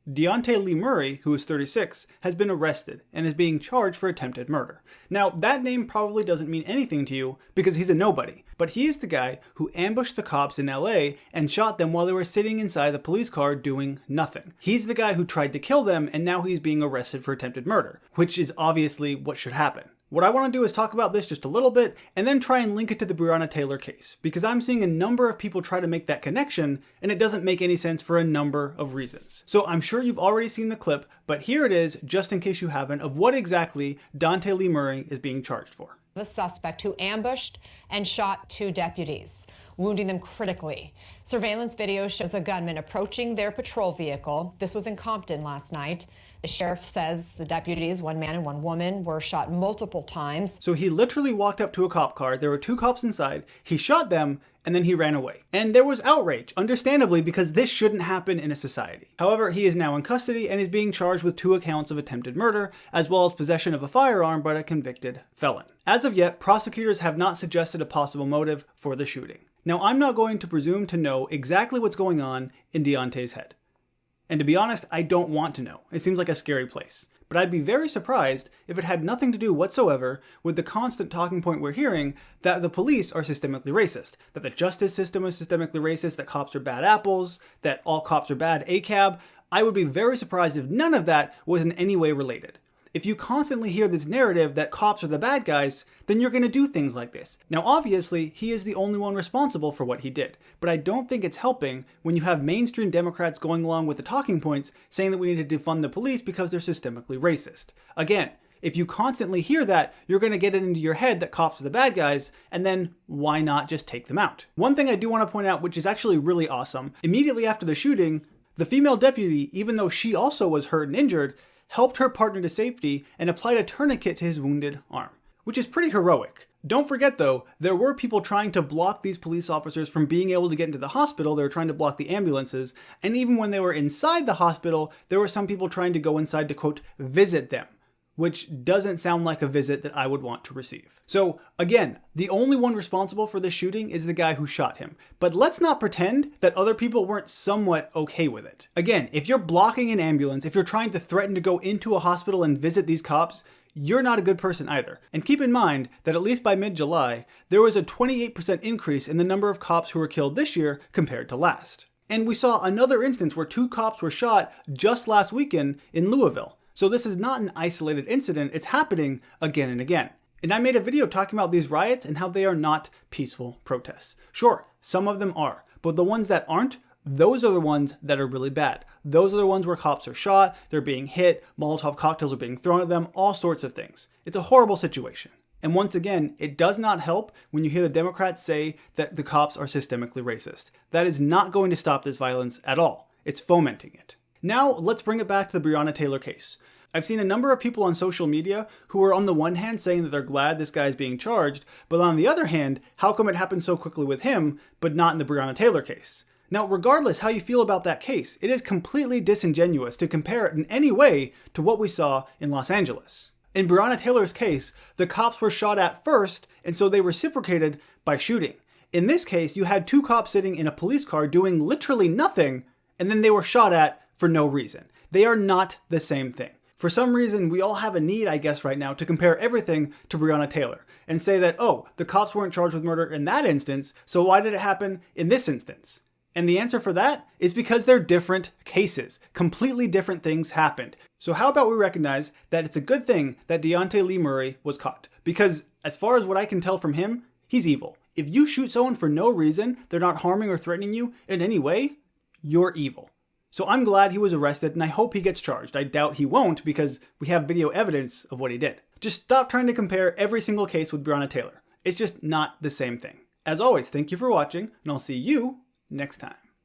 Deonte Lee Murray, who is 36, has been arrested and is being charged for attempted murder. Now, that name probably doesn't mean anything to you because he's a nobody, but he is the guy who ambushed the cops in LA and shot them while they were sitting inside the police car doing nothing. He's the guy who tried to kill them, and now he's being arrested for attempted murder, which is obviously what should happen. What I want to do is talk about this just a little bit and then try and link it to the Breonna Taylor case, because I'm seeing a number of people try to make that connection and it doesn't make any sense for a number of reasons. So I'm sure you've already seen the clip, but here it is, just in case you haven't, of what exactly Deonte Lee Murray is being charged for. The suspect who ambushed and shot 2 deputies, wounding them critically. Surveillance video shows a gunman approaching their patrol vehicle. This was in Compton last night. The sheriff says the deputies, 1 man and 1 woman, were shot multiple times. So he literally walked up to a cop car, there were 2 cops inside, he shot them, and then he ran away. And there was outrage, understandably, because this shouldn't happen in a society. However, he is now in custody and is being charged with 2 accounts of attempted murder, as well as possession of a firearm by a convicted felon. As of yet, prosecutors have not suggested a possible motive for the shooting. Now, I'm not going to presume to know exactly what's going on in Deonte's head. And to be honest, I don't want to know. It seems like a scary place. But I'd be very surprised if it had nothing to do whatsoever with the constant talking point we're hearing that the police are systemically racist, that the justice system is systemically racist, that cops are bad apples, that all cops are bad ACAB. I would be very surprised if none of that was in any way related. If you constantly hear this narrative that cops are the bad guys, then you're going to do things like this. Now, obviously, he is the only one responsible for what he did, but I don't think it's helping when you have mainstream Democrats going along with the talking points saying that we need to defund the police because they're systemically racist. Again, if you constantly hear that, you're going to get it into your head that cops are the bad guys, and then why not just take them out? One thing I do want to point out, which is actually really awesome, immediately after the shooting, the female deputy, even though she also was hurt and injured, helped her partner to safety and applied a tourniquet to his wounded arm, which is pretty heroic. Don't forget though, there were people trying to block these police officers from being able to get into the hospital. They were trying to block the ambulances, and even when they were inside the hospital, there were some people trying to go inside to, quote, visit them, which doesn't sound like a visit that I would want to receive. So again, the only one responsible for this shooting is the guy who shot him. But let's not pretend that other people weren't somewhat okay with it. Again, if you're blocking an ambulance, if you're trying to threaten to go into a hospital and visit these cops, you're not a good person either. And keep in mind that at least by mid-July, there was a 28% increase in the number of cops who were killed this year compared to last. And we saw another instance where 2 cops were shot just last weekend in Louisville. So this is not an isolated incident, it's happening again and again. And I made a video talking about these riots and how they are not peaceful protests. Sure, some of them are, but the ones that aren't, those are the ones that are really bad. Those are the ones where cops are shot, they're being hit, Molotov cocktails are being thrown at them, all sorts of things. It's a horrible situation. And once again, it does not help when you hear the Democrats say that the cops are systemically racist. That is not going to stop this violence at all. It's fomenting it. Now, let's bring it back to the Breonna Taylor case. I've seen a number of people on social media who are on the one hand saying that they're glad this guy is being charged, but on the other hand, how come it happened so quickly with him, but not in the Breonna Taylor case? Now, regardless how you feel about that case, it is completely disingenuous to compare it in any way to what we saw in Los Angeles. In Breonna Taylor's case, the cops were shot at first, and so they reciprocated by shooting. In this case, you had 2 cops sitting in a police car doing literally nothing, and then they were shot at for no reason. They are not the same thing. For some reason, we all have a need, I guess, right now to compare everything to Breonna Taylor and say that, oh, the cops weren't charged with murder in that instance, so why did it happen in this instance? And the answer for that is because they're different cases. Completely different things happened. So how about we recognize that it's a good thing that Deonte Lee Murray was caught? Because as far as what I can tell from him, he's evil. If you shoot someone for no reason, they're not harming or threatening you in any way, you're evil. So I'm glad he was arrested and I hope he gets charged. I doubt he won't because we have video evidence of what he did. Just stop trying to compare every single case with Breonna Taylor. It's just not the same thing. As always, thank you for watching and I'll see you next time.